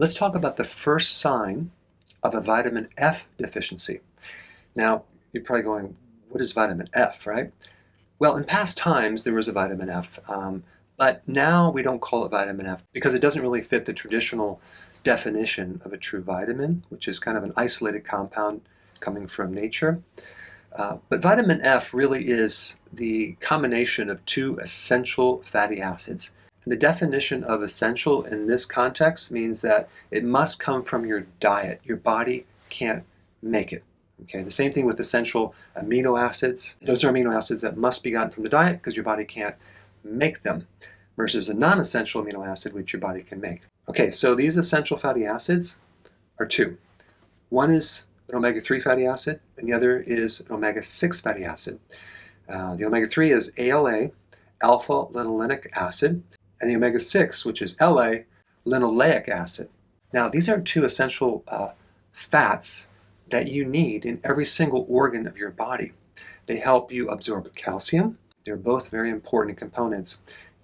Let's talk about the first sign of a vitamin F deficiency. Now, you're probably going, what is vitamin F, right? Well, in past times, there was a vitamin F, but now we don't call it vitamin F because it doesn't really fit the traditional definition of a true vitamin, which is kind of an isolated compound coming from nature. But vitamin F really is the combination of two essential fatty acids. And the definition of essential in this context means that it must come from your diet. Your body can't make it. Okay, the same thing with essential amino acids. Those are amino acids that must be gotten from the diet because your body can't make them, versus a non-essential amino acid which your body can make. Okay, so these essential fatty acids are two. One is an omega-3 fatty acid, and the other is an omega-6 fatty acid. The omega-3 is ALA, alpha-linolenic acid, and the omega-6, which is LA, linoleic acid. Now, these are two essential fats that you need in every single organ of your body. They help you absorb calcium. They're both very important components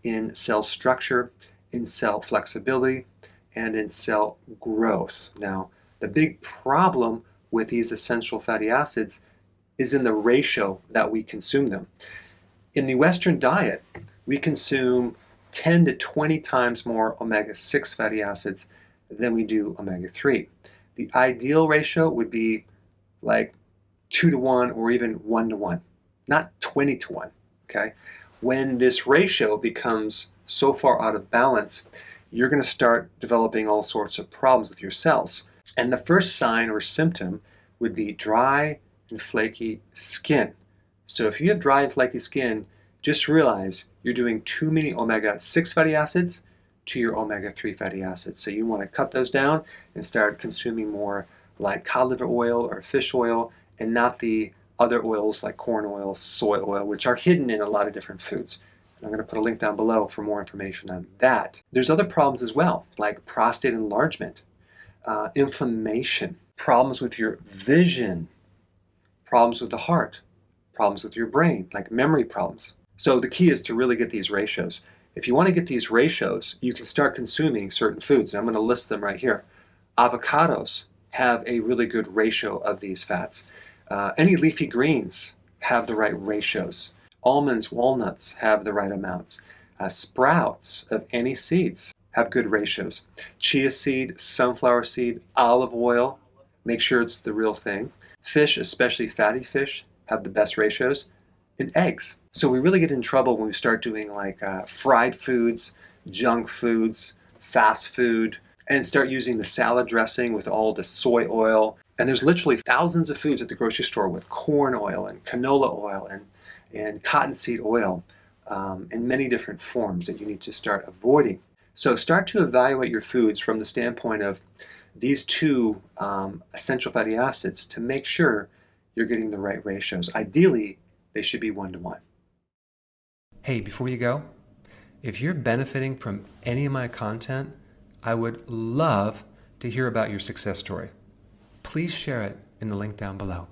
in cell structure, in cell flexibility, and in cell growth. Now, the big problem with these essential fatty acids is in the ratio that we consume them. In the Western diet, we consume 10 to 20 times more omega-6 fatty acids than we do omega-3. The ideal ratio would be like 2 to 1 or even 1 to 1, not 20 to 1, okay? When this ratio becomes so far out of balance, you're going to start developing all sorts of problems with your cells. And the first sign or symptom would be dry and flaky skin. So if you have dry and flaky skin, just realize you're doing too many omega-6 fatty acids to your omega-3 fatty acids. So you want to cut those down and start consuming more like cod liver oil or fish oil, and not the other oils like corn oil, soy oil, which are hidden in a lot of different foods. I'm going to put a link down below for more information on that. There's other problems as well, like prostate enlargement, inflammation, problems with your vision, problems with the heart, problems with your brain, like memory problems. So the key is to really get these ratios. If you want to get these ratios, you can start consuming certain foods. I'm going to list them right here. Avocados have a really good ratio of these fats. Any leafy greens have the right ratios. Almonds, walnuts have the right amounts. Sprouts of any seeds have good ratios. Chia seed, sunflower seed, olive oil, make sure it's the real thing. Fish, especially fatty fish, have the best ratios. And eggs. So we really get in trouble when we start doing like fried foods, junk foods, fast food, and start using the salad dressing with all the soy oil. And there's literally thousands of foods at the grocery store with corn oil and canola oil and cottonseed oil in many different forms that you need to start avoiding. So start to evaluate your foods from the standpoint of these two essential fatty acids to make sure you're getting the right ratios. Ideally, they should be 1 to 1. Hey, before you go, if you're benefiting from any of my content, I would love to hear about your success story. Please share it in the link down below.